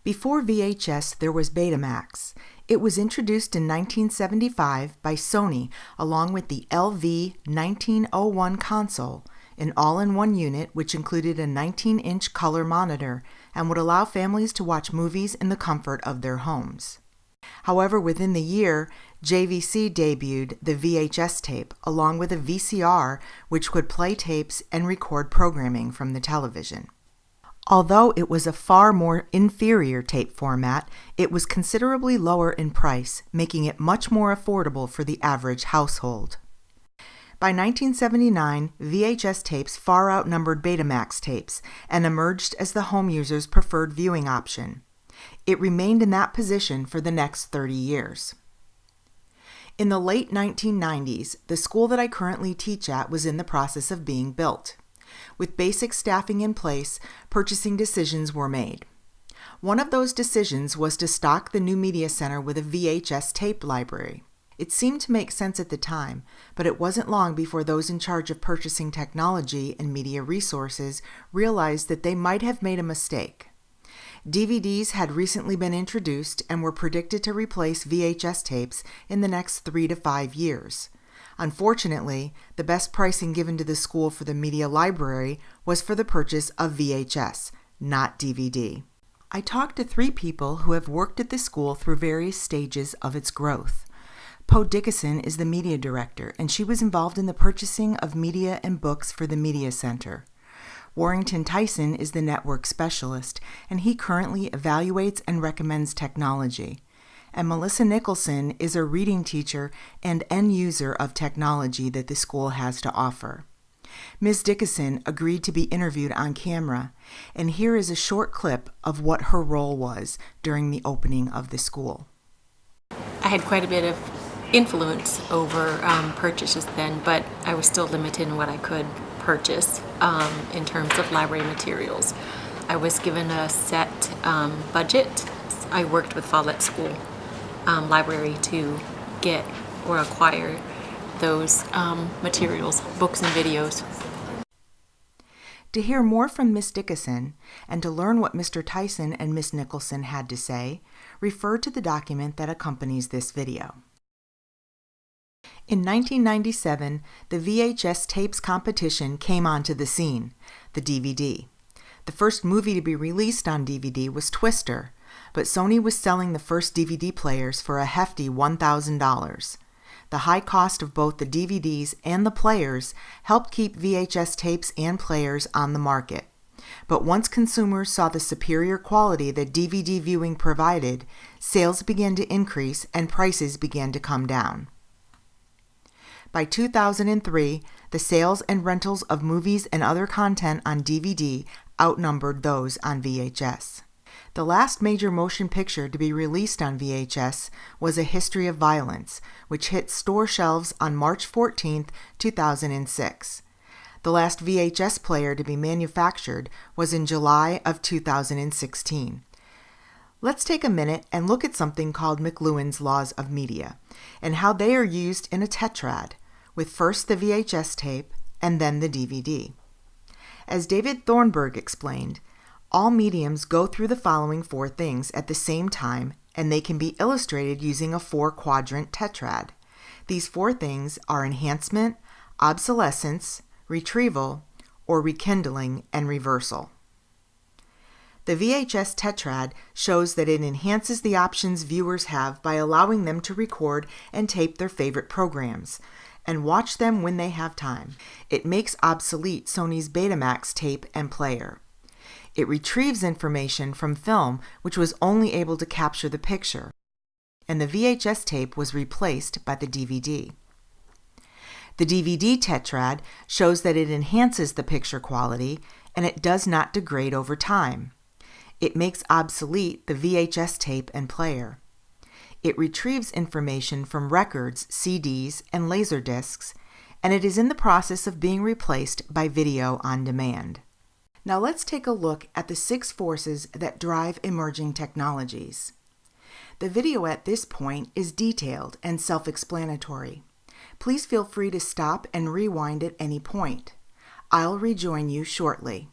Before VHS, there was Betamax. It was introduced in 1975 by Sony along with the LV 1901 console, an all-in-one unit which included a 19-inch color monitor and would allow families to watch movies in the comfort of their homes. However, within the year, JVC debuted the VHS tape along with a VCR which would play tapes and record programming from the television. Although it was a far more inferior tape format, it was considerably lower in price, making it much more affordable for the average household. By 1979, VHS tapes far outnumbered Betamax tapes and emerged as the home user's preferred viewing option. It remained in that position for the next 30 years. In the late 1990s, the school that I currently teach at was in the process of being built. With basic staffing in place, purchasing decisions were made. One of those decisions was to stock the new media center with a VHS tape library. It seemed to make sense at the time, but it wasn't long before those in charge of purchasing technology and media resources realized that they might have made a mistake. DVDs had recently been introduced and were predicted to replace VHS tapes in the next 3 to 5 years. Unfortunately, the best pricing given to the school for the media library was for the purchase of VHS, not DVD. I talked to 3 people who have worked at the school through various stages of its growth. Poe Dickinson is the media director, and she was involved in the purchasing of media and books for the media center. Warrington Tyson is the network specialist, and he currently evaluates and recommends technology. And Melissa Nicholson is a reading teacher and end user of technology that the school has to offer. Ms. Dickinson agreed to be interviewed on camera, and here is a short clip of what her role was during the opening of the school. I had quite a bit of influence over purchases then, but I was still limited in what I could purchase in terms of library materials. I was given a set budget. I worked with Follett School Library to get or acquire those materials, books and videos. To hear more from Miss Dickinson and to learn what Mr. Tyson and Miss Nicholson had to say, refer to the document that accompanies this video. In 1997, the VHS tapes competition came onto the scene, the DVD. The first movie to be released on DVD was Twister, but Sony was selling the first DVD players for a hefty $1,000. The high cost of both the DVDs and the players helped keep VHS tapes and players on the market. But once consumers saw the superior quality that DVD viewing provided, sales began to increase and prices began to come down. By 2003, the sales and rentals of movies and other content on DVD outnumbered those on VHS. The last major motion picture to be released on VHS was A History of Violence, which hit store shelves on March 14, 2006. The last VHS player to be manufactured was in July of 2016. Let's take a minute and look at something called McLuhan's Laws of Media and how they are used in a tetrad, with first the VHS tape and then the DVD. As David Thornburg explained, all mediums go through the following 4 things at the same time, and they can be illustrated using a 4-quadrant tetrad. These 4 things are enhancement, obsolescence, retrieval, or rekindling and reversal. The VHS tetrad shows that it enhances the options viewers have by allowing them to record and tape their favorite programs and watch them when they have time. It makes obsolete Sony's Betamax tape and player. It retrieves information from film which was only able to capture the picture, and the VHS tape was replaced by the DVD. The DVD tetrad shows that it enhances the picture quality and it does not degrade over time. It makes obsolete the VHS tape and player. It retrieves information from records, CDs, and Laserdiscs, and it is in the process of being replaced by video on demand. Now let's take a look at the 6 forces that drive emerging technologies. The video at this point is detailed and self-explanatory. Please feel free to stop and rewind at any point. I'll rejoin you shortly.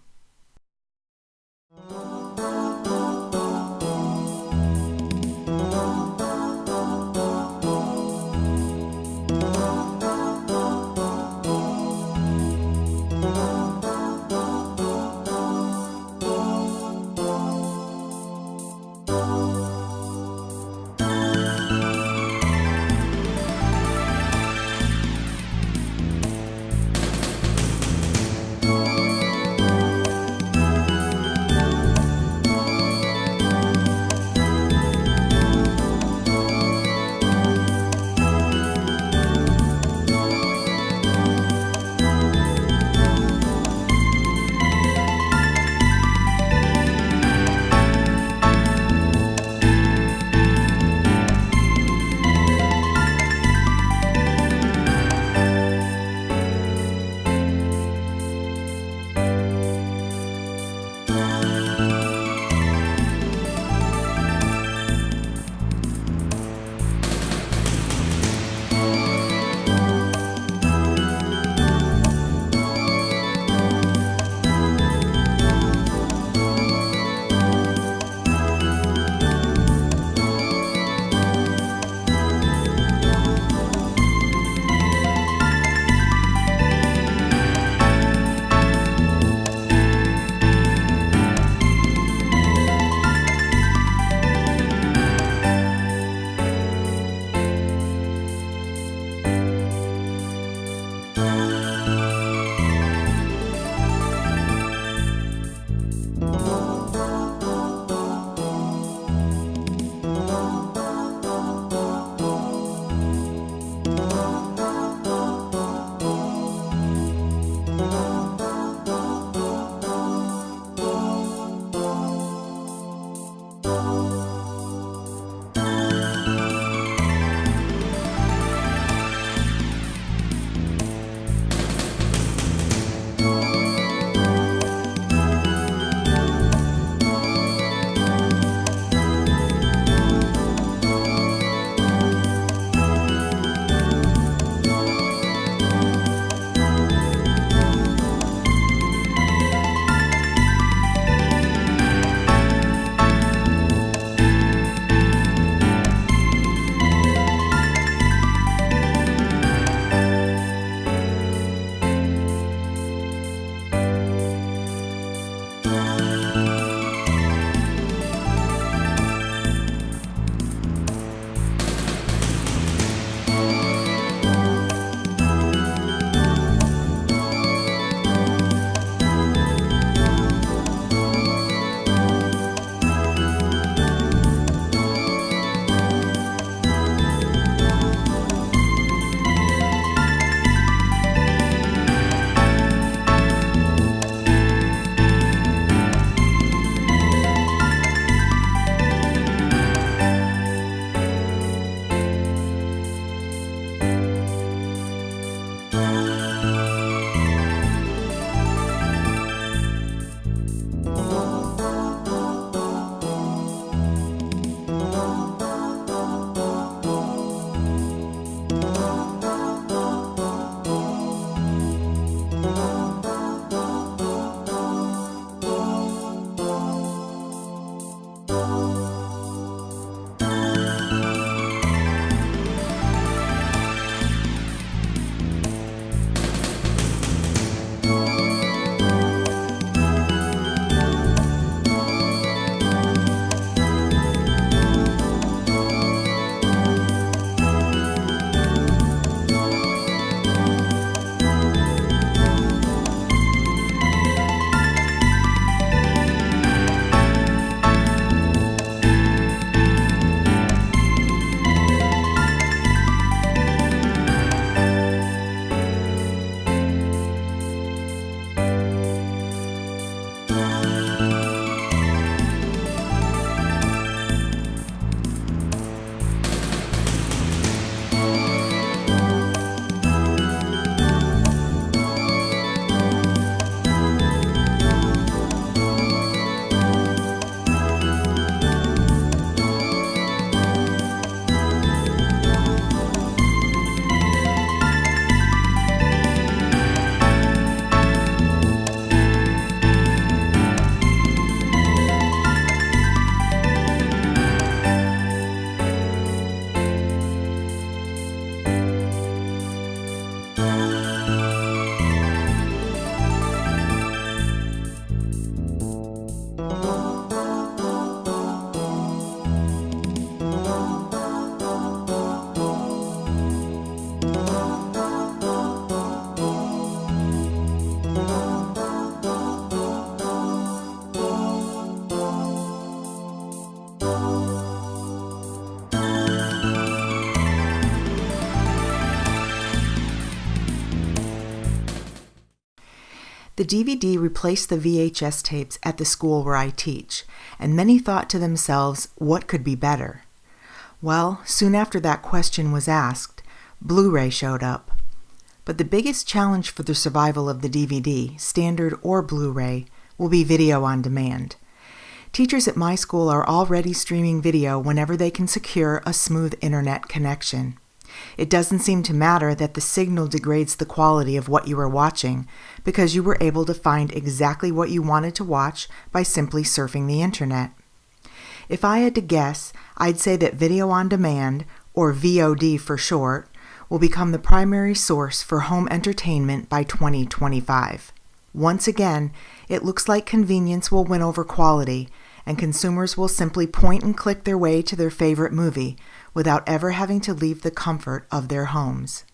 The DVD replaced the VHS tapes at the school where I teach, and many thought to themselves, what could be better? Well, soon after that question was asked, Blu-ray showed up. But the biggest challenge for the survival of the DVD, standard or Blu-ray, will be video on demand. Teachers at my school are already streaming video whenever they can secure a smooth internet connection. It doesn't seem to matter that the signal degrades the quality of what you are watching because you were able to find exactly what you wanted to watch by simply surfing the internet. If I had to guess, I'd say that video on demand, or VOD for short, will become the primary source for home entertainment by 2025. Once again, it looks like convenience will win over quality, and consumers will simply point and click their way to their favorite movie without ever having to leave the comfort of their homes.